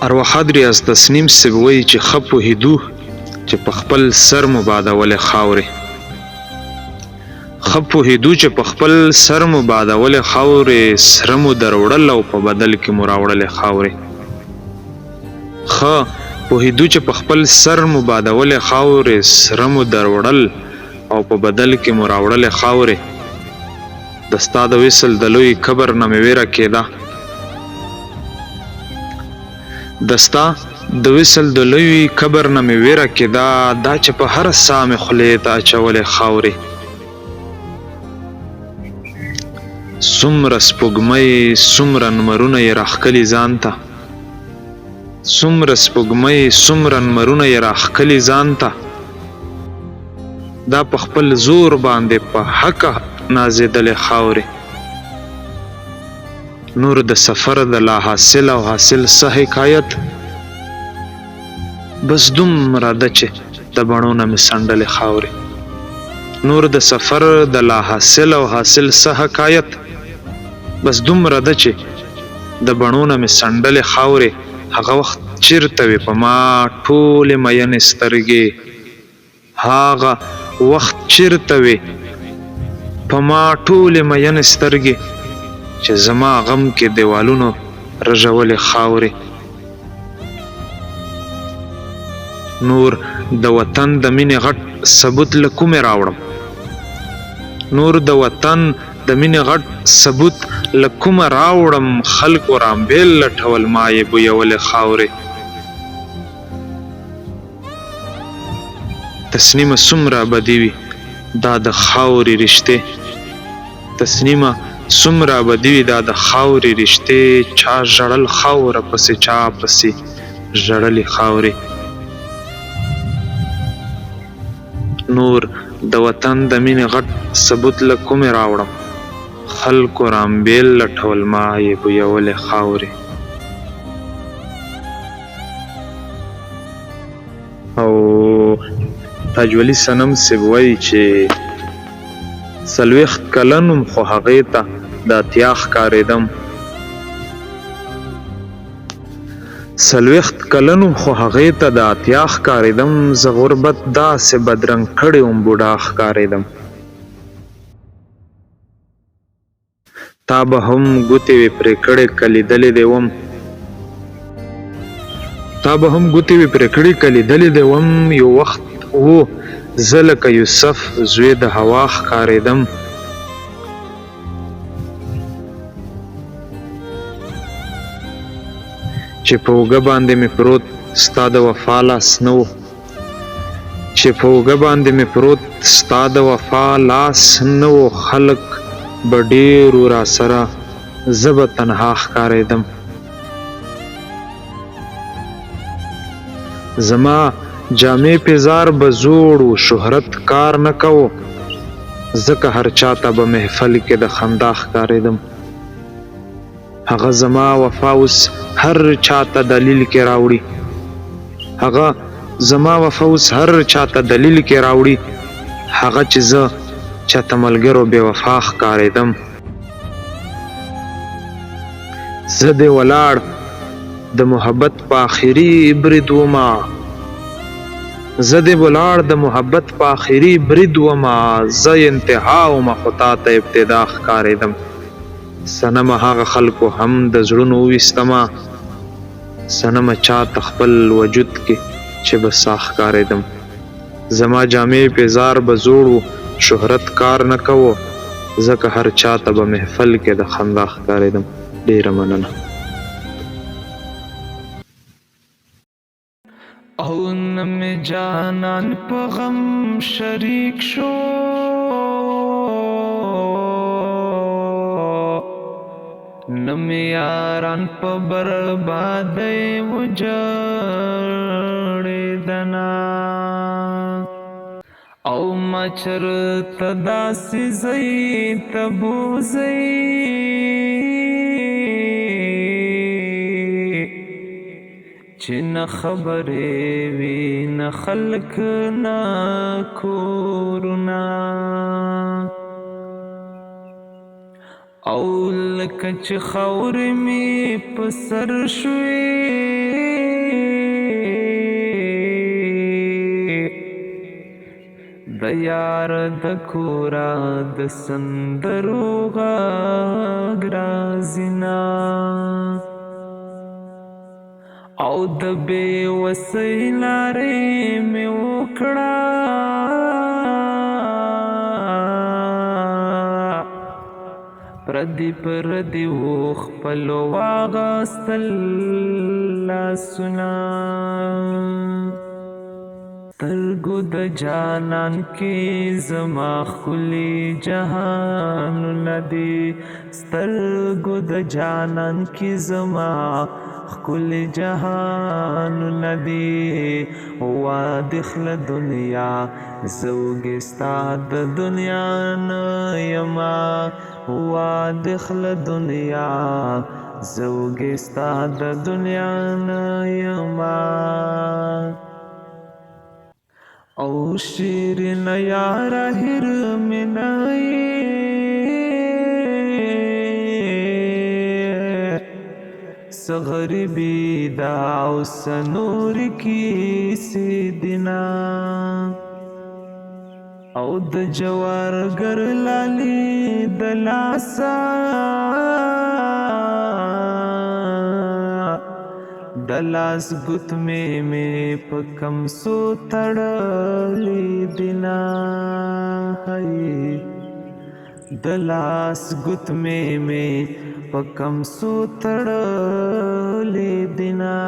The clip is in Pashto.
ارواښاد ریاض تسنیم صاحب وایي چې ښه پوهېدو چې په خپل سر مو بادولې خاورې. ښه پوهېدو چې په خپل سر مو بادولې خاورې، سره مو دروړل او په بدل کې مو راوړلې خاورې. ښه پوهېدو چې په خپل سر مو بادولې خاورې، سره مو دروړل او په بدل کې مو راوړلې خاورې. د ستا د وصل د لوی کبر نه مې ویره کېده، د ستا د وصل د لوی کبر نه مې ویره کېده، دا چې په هر ساه مې خولې ته اچولې خاورې. څومره سپوږمۍ څومره نمرونه یې راښکلي ځان ته، څومره سپوږمۍ څومره نمرونه یې راښکلي ځان ته، دا په خپل زور باندې په حقه نازېدلې خاورې. نور د سفر د لا حاصل او حاصل څه حکایت، بس دومره ده چې د بڼو نه مې څنډلې خاورې. نور د سفر د لا حاصل او حاصل څه حکایت، بس دومره ده چې د بڼو نه مې څنډلې خاورې. هغه وخت چېرته وې په ما ټولې مینې سترګې، هغه وخت چېرته وې په ما ټولې مینې سترګې، چې زما غم کې دیوالونو رژولې خاورې. نور د وطن د مینې غټ ثبوت له کومې راوړم، نور د وطن د مینې غټ ثبوت له کومه راوړم، خلکو رامبېل لټول ما یې بویولې خاورې. تسنیمه څومره ابدي وي دا د خاورې رشتې، تسنیمه څومره ابدي وي دا د خاورې رشتې، چا ژړل خاوره پسې چا پسې ژړلې خاورې. نور د وطن د مینې غټ ثبوت له کومې راوړم، خلکو رامبېل لټول ما یې بویولې خاورې. او تاجولي صنم صاحب وایي چې 40 کلن وم خو هغې ته د اتیا ښکارېدم، 40 کلن وم خو هغې ته د اتیا ښکارېدم، زه غربت داسې بدرنګ کړی وم بوډا ښکارېدم. تا به هم ګوتې وې پرې کړې که لیدلې دې وم، تا به هم ګوتې وې پرې کړې که لیدلې دې وم، یو وخت و زه لکه یوسف زوی د هوا ښکارېدم. چې په اوږه باندې مې پروت ستا د وفا لاس نه و، چې په اوږه باندې مې پروت ستا د وفا لاس نه و، خلک به ډېر و راسره زه به تنها ښکارېدم. زما جامې پیزار به زوړ و، شهرت کار نه کوو، ځکه هر چاته به محفل کې د خندا ښکارېدم. هغه زما وفا اوس هر چاته دلیل کې راوړي، هغه زما وفا اوس هر چاته دلیل کې راوړي، هغه چې زه چاته ملګرو بې وفا ښکارېدم. زه دې ولاړ د محبت په آخري برید ومه، زه دې ولاړ د محبت په آخري برید ومه، زه انتها ومه خو تا ته ابتدا ښکارېدم. صنمه هغه خلکو هم د زړونو وویستمه، صنمه چاته خپل وجود کې چې به ساه ښکارېدم. زما جامې پیزار به زوړ و، شهرت کار نه کوو، ځکه هر چاته به محفل کې د خندا ښکارېدم. ډېره مننه. او نه مې جانان په غم شریک شو، نه مې یاران په بربادۍ وجړېدنه، او ما چرته داسې ځای ته بوځئ چې نه خبرې وي نه خلک نه کورونه، او لکه چې خاورې مې په سر شوې د یار د کورا د سندرو غږ رازینا او د بې وسۍ لارې مې وکړه پردي و خپلو واغستل لاسونه سترګو د جانان کې زما ښکلي جهانونه دي سترګو د جانان کې زما ښکلي جهانونه دي وادخله دنیا زوږې ستا د دنیا نه یما وادخله دنیا زوږې ستا د دنیا نه یما او شیرین یاره هر مې نه څه غریبي ده او څه نورې کیسې دینه او د جوارګر لالي د لاسه د لاس ګوتمې مې په کمسو تړلې دینه د لاس ګوتمې مې په کمسو تړلې دینه